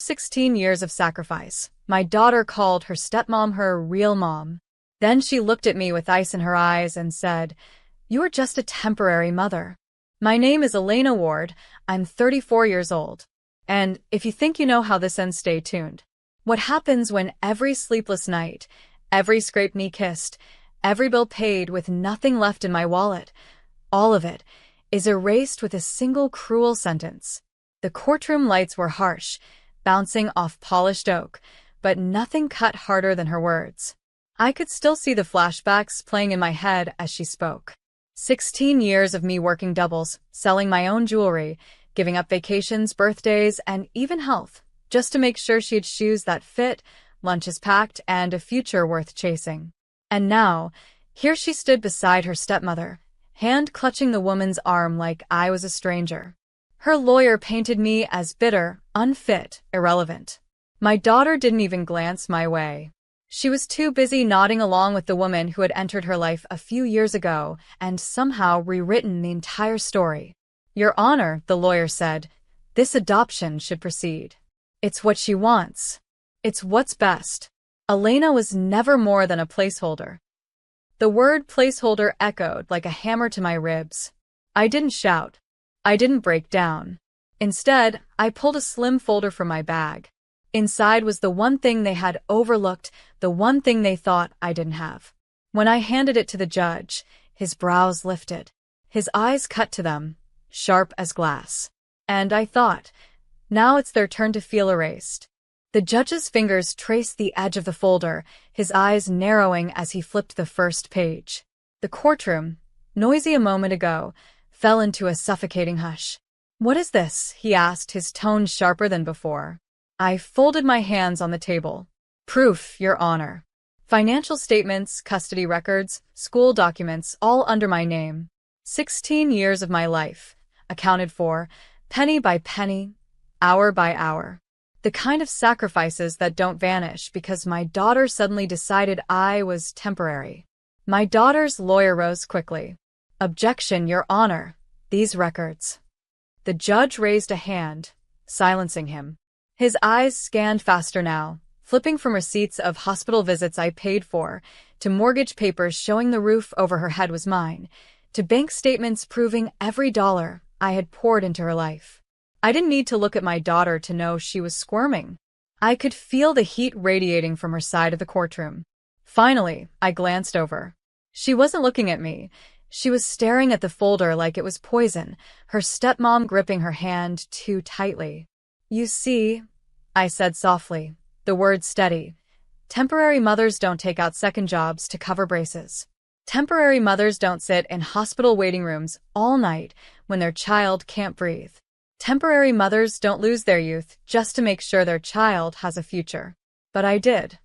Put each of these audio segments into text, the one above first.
16 years of sacrifice, my daughter called her stepmom her real mom. Then she looked at me with ice in her eyes and said, "You're just a temporary mother. My name is Elena Ward, I'm 34 years old. And if you think you know how this ends, stay tuned. What happens when every sleepless night, every scraped knee kissed, every bill paid with nothing left in my wallet, all of it, is erased with a single cruel sentence." The courtroom lights were harsh, bouncing off polished oak, but nothing cut harder than her words. I could still see the flashbacks playing in my head as she spoke. 16 years of me working doubles, selling my own jewelry, giving up vacations, birthdays, and even health, just to make sure she had shoes that fit, lunches packed, and a future worth chasing. And now, here she stood beside her stepmother, hand clutching the woman's arm like I was a stranger. Her lawyer painted me as bitter, unfit, irrelevant. My daughter didn't even glance my way. She was too busy nodding along with the woman who had entered her life a few years ago and somehow rewritten the entire story. "Your Honor," the lawyer said, "this adoption should proceed. It's what she wants. It's what's best." Elena was never more than a placeholder. The word placeholder echoed like a hammer to my ribs. I didn't shout. I didn't break down. Instead, I pulled a slim folder from my bag. Inside was the one thing they had overlooked, the one thing they thought I didn't have. When I handed it to the judge, his brows lifted. His eyes cut to them, sharp as glass. And I thought, now it's their turn to feel erased. The judge's fingers traced the edge of the folder, his eyes narrowing as he flipped the first page. The courtroom, noisy a moment ago, fell into a suffocating hush. "What is this?" he asked, his tone sharper than before. I folded my hands on the table. "Proof, Your Honor. Financial statements, custody records, school documents, all under my name. 16 years of my life, accounted for, penny by penny, hour by hour. The kind of sacrifices that don't vanish because my daughter suddenly decided I was temporary." My daughter's lawyer rose quickly. "Objection, Your Honor. These records." The judge raised a hand, silencing him. His eyes scanned faster now, flipping from receipts of hospital visits I paid for, to mortgage papers showing the roof over her head was mine, to bank statements proving every dollar I had poured into her life. I didn't need to look at my daughter to know she was squirming. I could feel the heat radiating from her side of the courtroom. Finally, I glanced over. She wasn't looking at me. She was staring at the folder like it was poison, her stepmom gripping her hand too tightly. "You see," I said softly, the words steady, "temporary mothers don't take out second jobs to cover braces. Temporary mothers don't sit in hospital waiting rooms all night when their child can't breathe. Temporary mothers don't lose their youth just to make sure their child has a future. But I did."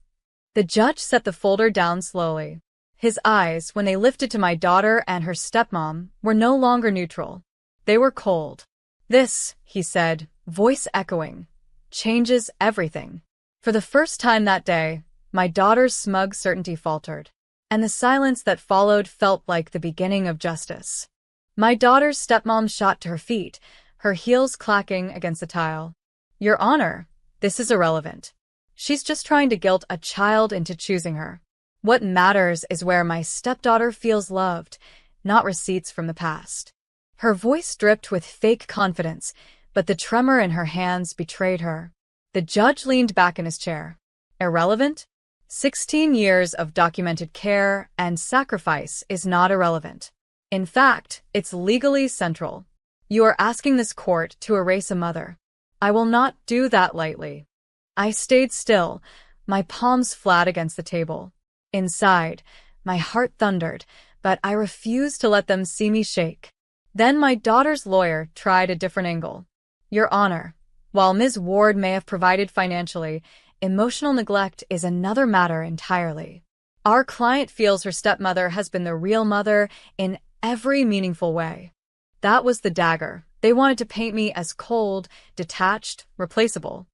The judge set the folder down slowly. His eyes, when they lifted to my daughter and her stepmom, were no longer neutral. They were cold. "This," he said, voice echoing, "changes everything." For the first time that day, my daughter's smug certainty faltered, and the silence that followed felt like the beginning of justice. My daughter's stepmom shot to her feet, her heels clacking against the tile. "Your Honor, this is irrelevant. She's just trying to guilt a child into choosing her. What matters is where my stepdaughter feels loved, not receipts from the past." Her voice dripped with fake confidence, but the tremor in her hands betrayed her. The judge leaned back in his chair. "Irrelevant? 16 years of documented care and sacrifice is not irrelevant. In fact, it's legally central. You are asking this court to erase a mother. I will not do that lightly." I stayed still, my palms flat against the table. Inside, my heart thundered, but I refused to let them see me shake. Then my daughter's lawyer tried a different angle. "Your Honor, while Ms. Ward may have provided financially, emotional neglect is another matter entirely. Our client feels her stepmother has been the real mother in every meaningful way." That was the dagger. They wanted to paint me as cold, detached, replaceable.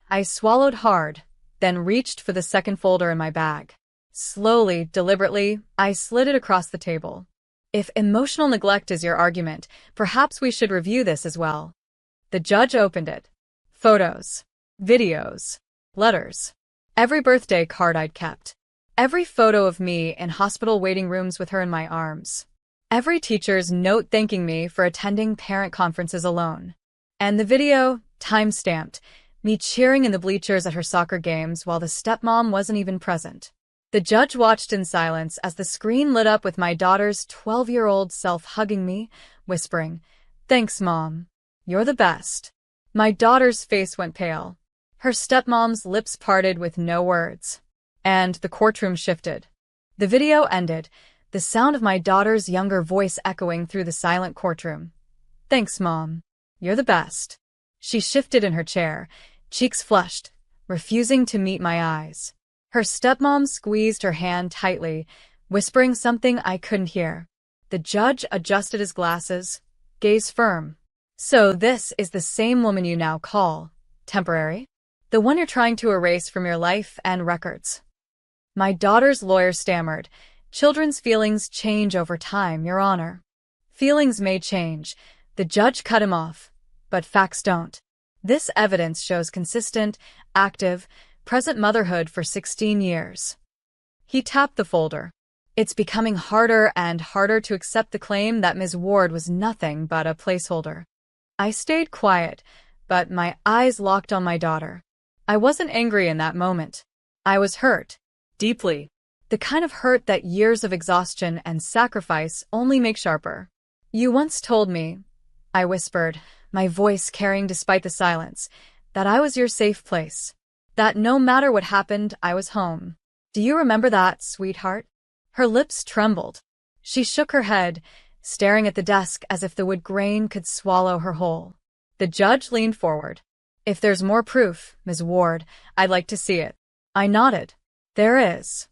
I swallowed hard, then reached for the second folder in my bag. Slowly, deliberately, I slid it across the table. "If emotional neglect is your argument, perhaps we should review this as well." The judge opened it. Photos. videos, letters, every birthday card I'd kept, every photo of me in hospital waiting rooms with her in my arms, every teacher's note thanking me for attending parent conferences alone, and the video, time-stamped, me cheering in the bleachers at her soccer games while the stepmom wasn't even present. The judge watched in silence as the screen lit up with my daughter's 12-year-old self hugging me, whispering, "Thanks, Mom. You're the best." My daughter's face went pale. Her stepmom's lips parted with no words. And the courtroom shifted. The video ended, the sound of my daughter's younger voice echoing through the silent courtroom. "Thanks, Mom. You're the best." She shifted in her chair, cheeks flushed, refusing to meet my eyes. Her stepmom squeezed her hand tightly, whispering something I couldn't hear. The judge adjusted his glasses, gaze firm. "So this is the same woman you now call temporary? The one you're trying to erase from your life and records?" My daughter's lawyer stammered, "Children's feelings change over time, Your Honor." "Feelings may change," the judge cut him off, "but facts don't. This evidence shows consistent, active, present motherhood for 16 years. He tapped the folder. "It's becoming harder and harder to accept the claim that Ms. Ward was nothing but a placeholder." I stayed quiet, but my eyes locked on my daughter. I wasn't angry in that moment. I was hurt. Deeply. The kind of hurt that years of exhaustion and sacrifice only make sharper. "You once told me," I whispered, my voice carrying despite the silence, "that I was your safe place. That no matter what happened, I was home. Do you remember that, sweetheart?" Her lips trembled. She shook her head, staring at the desk as if the wood grain could swallow her whole. The judge leaned forward. "If there's more proof, Ms. Ward, I'd like to see it." I nodded. "There is."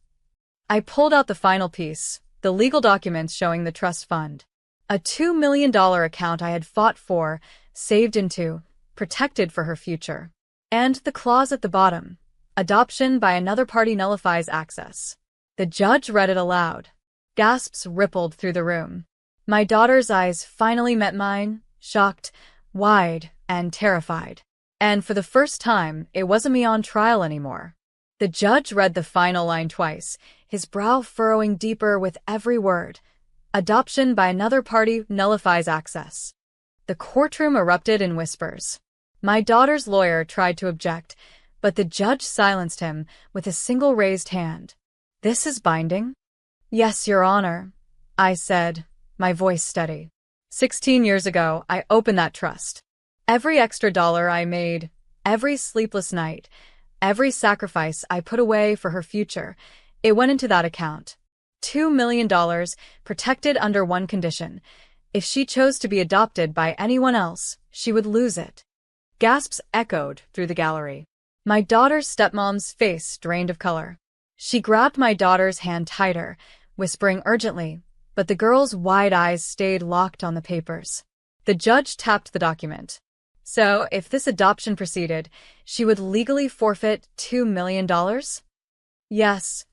I pulled out the final piece, the legal documents showing the trust fund. A $2 million account I had fought for, saved into, protected for her future. And the clause at the bottom, "Adoption by another party nullifies access." The judge read it aloud. Gasps rippled through the room. My daughter's eyes finally met mine, shocked, wide, and terrified. And for the first time, it wasn't me on trial anymore. The judge read the final line twice, his brow furrowing deeper with every word. "Adoption by another party nullifies access." The courtroom erupted in whispers. My daughter's lawyer tried to object, but the judge silenced him with a single raised hand. "This is binding?" "Yes, Your Honor," I said, my voice steady. 16 years ago, I opened that trust. Every extra dollar I made, every sleepless night, every sacrifice I put away for her future, it went into that account. $2 million, protected under one condition. If she chose to be adopted by anyone else, she would lose it. Gasps echoed through the gallery. My daughter's stepmom's face drained of color. She grabbed my daughter's hand tighter, whispering urgently, but the girl's wide eyes stayed locked on the papers. The judge tapped the document. "So, if this adoption proceeded, she would legally forfeit $2 million? "Yes,"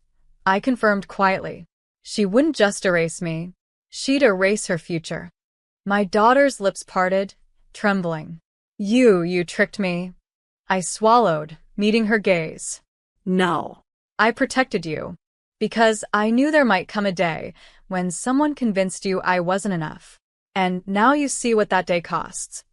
I confirmed quietly. "She wouldn't just erase me. She'd erase her future." My daughter's lips parted, trembling. You tricked me." I swallowed, meeting her gaze. "No. I protected you. Because I knew there might come a day when someone convinced you I wasn't enough. And now you see what that day costs."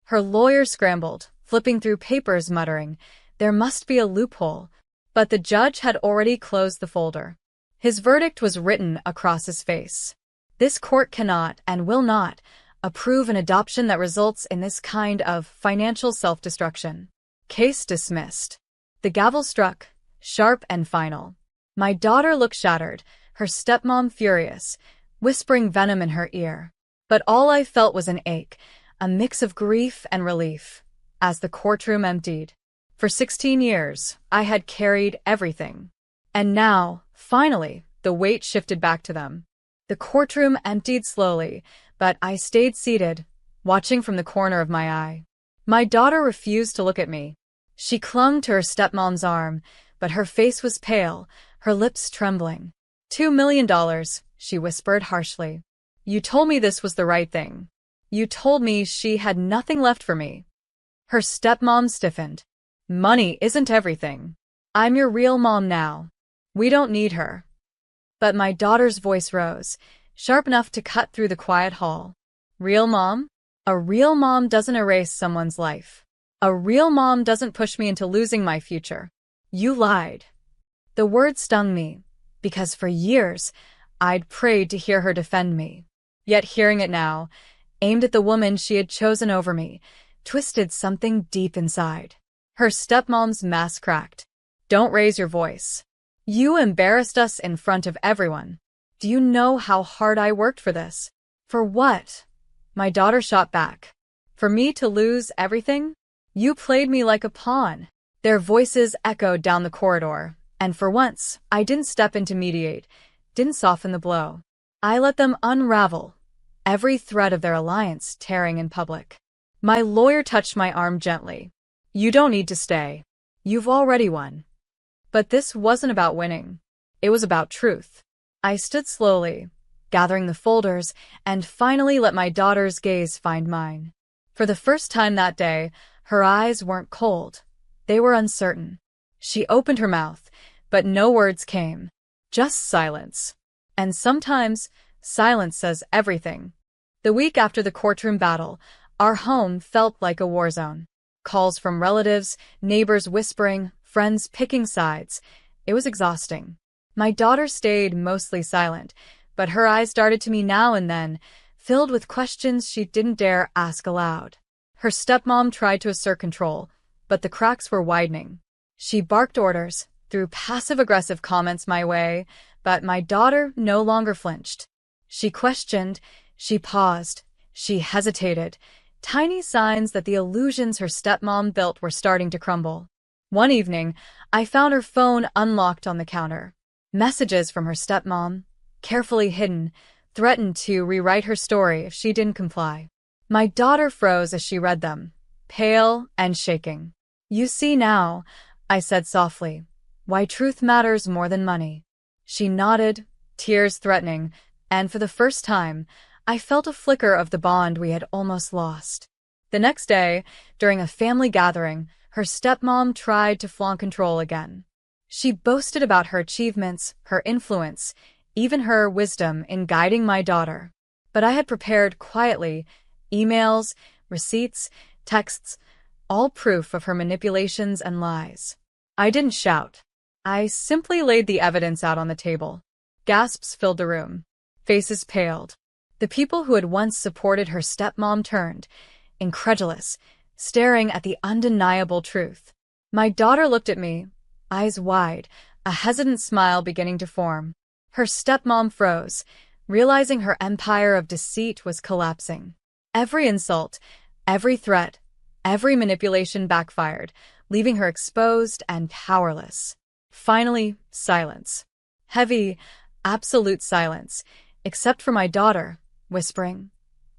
Her lawyer scrambled, flipping through papers muttering, "There must be a loophole." But the judge had already closed the folder. His verdict was written across his face. "This court cannot and will not approve an adoption that results in this kind of financial self-destruction." Case dismissed. The gavel struck, sharp and final. My daughter looked shattered, her stepmom furious, whispering venom in her ear. But all I felt was an ache, a mix of grief and relief, as the courtroom emptied. For 16 years, I had carried everything. And now, finally, the weight shifted back to them. The courtroom emptied slowly, but I stayed seated, watching from the corner of my eye. My daughter refused to look at me. She clung to her stepmom's arm, but her face was pale, her lips trembling. $2 million, she whispered harshly. "You told me this was the right thing. You told me she had nothing left for me." Her stepmom stiffened. Money isn't everything. I'm your real mom now. We don't need her. But my daughter's voice rose, sharp enough to cut through the quiet hall. Real mom? A real mom doesn't erase someone's life. A real mom doesn't push me into losing my future. You lied. The word stung me, because for years, I'd prayed to hear her defend me. Yet hearing it now, aimed at the woman she had chosen over me, twisted something deep inside. Her stepmom's mask cracked. Don't raise your voice. You embarrassed us in front of everyone. Do you know how hard I worked for this? For what? My daughter shot back. For me to lose everything? You played me like a pawn. Their voices echoed down the corridor, and for once, I didn't step in to mediate, didn't soften the blow. I let them unravel, every thread of their alliance tearing in public. My lawyer touched my arm gently. You don't need to stay. You've already won. But this wasn't about winning. It was about truth. I stood slowly, gathering the folders, and finally let my daughter's gaze find mine. For the first time that day, her eyes weren't cold. They were uncertain. She opened her mouth, but no words came. Just silence. And sometimes, silence says everything. The week after the courtroom battle, our home felt like a war zone. Calls from relatives, neighbors whispering, friends picking sides. It was exhausting. My daughter stayed mostly silent, but her eyes darted to me now and then, filled with questions she didn't dare ask aloud. Her stepmom tried to assert control, but the cracks were widening. She barked orders, threw passive-aggressive comments my way, but my daughter no longer flinched. She questioned, she paused, she hesitated, tiny signs that the illusions her stepmom built were starting to crumble. One evening, I found her phone unlocked on the counter. Messages from her stepmom, carefully hidden, threatened to rewrite her story if she didn't comply. My daughter froze as she read them, pale and shaking. You see now, I said softly, why truth matters more than money. She nodded, tears threatening, and for the first time, I felt a flicker of the bond we had almost lost. The next day, during a family gathering, her stepmom tried to flaunt control again. She boasted about her achievements, her influence, even her wisdom in guiding my daughter. But I had prepared quietly, emails, receipts, texts, all proof of her manipulations and lies. I didn't shout. I simply laid the evidence out on the table. Gasps filled the room. Faces paled. The people who had once supported her stepmom turned, incredulous, staring at the undeniable truth. My daughter looked at me, eyes wide, a hesitant smile beginning to form. Her stepmom froze, realizing her empire of deceit was collapsing. Every insult, every threat, every manipulation backfired, leaving her exposed and powerless. Finally, silence. Heavy, absolute silence, except for my daughter, whispering,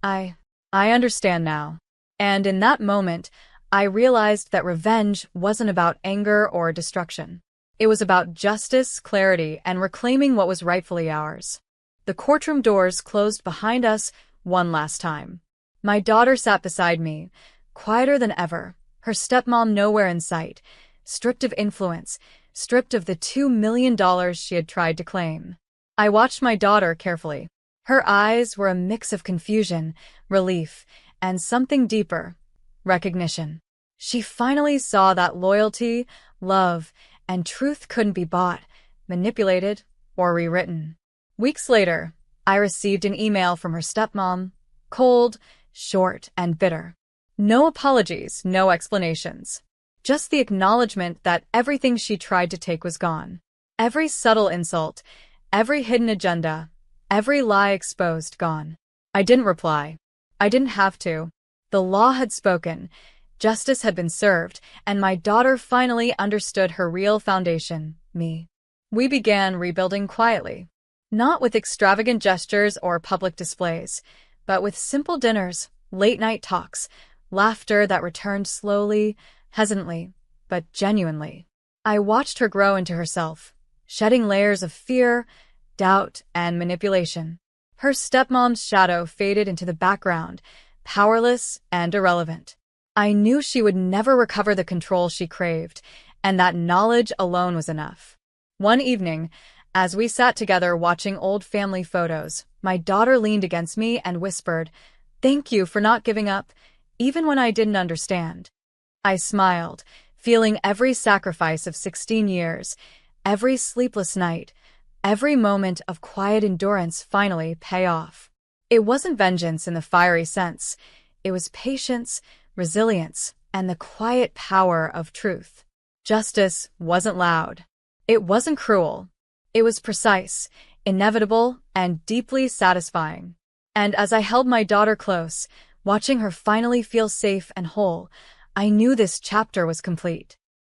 I understand now. And in that moment, I realized that revenge wasn't about anger or destruction. It was about justice, clarity, and reclaiming what was rightfully ours. The courtroom doors closed behind us one last time. My daughter sat beside me, quieter than ever, her stepmom nowhere in sight, stripped of influence, stripped of the $2 million she had tried to claim. I watched my daughter carefully. Her eyes were a mix of confusion, relief, and something deeper, recognition. She finally saw that loyalty, love, and truth couldn't be bought, manipulated, or rewritten. Weeks later, I received an email from her stepmom, cold, short, and bitter. No apologies, no explanations. Just the acknowledgement that everything she tried to take was gone. Every subtle insult, every hidden agenda, every lie exposed, gone. I didn't reply. I didn't have to. The law had spoken, justice had been served, and my daughter finally understood her real foundation, me. We began rebuilding quietly. Not with extravagant gestures or public displays, but with simple dinners, late-night talks, laughter that returned slowly, hesitantly, but genuinely. I watched her grow into herself, shedding layers of fear, doubt, and manipulation. Her stepmom's shadow faded into the background, powerless and irrelevant. I knew she would never recover the control she craved, and that knowledge alone was enough. One evening, as we sat together watching old family photos, my daughter leaned against me and whispered, "Thank you for not giving up, even when I didn't understand." I smiled, feeling every sacrifice of 16 years, every sleepless night, every moment of quiet endurance finally pay off. It wasn't vengeance in the fiery sense. It was patience, resilience, and the quiet power of truth. Justice wasn't loud. It wasn't cruel. It was precise, inevitable, and deeply satisfying. And as I held my daughter close, watching her finally feel safe and whole, I knew this chapter was complete.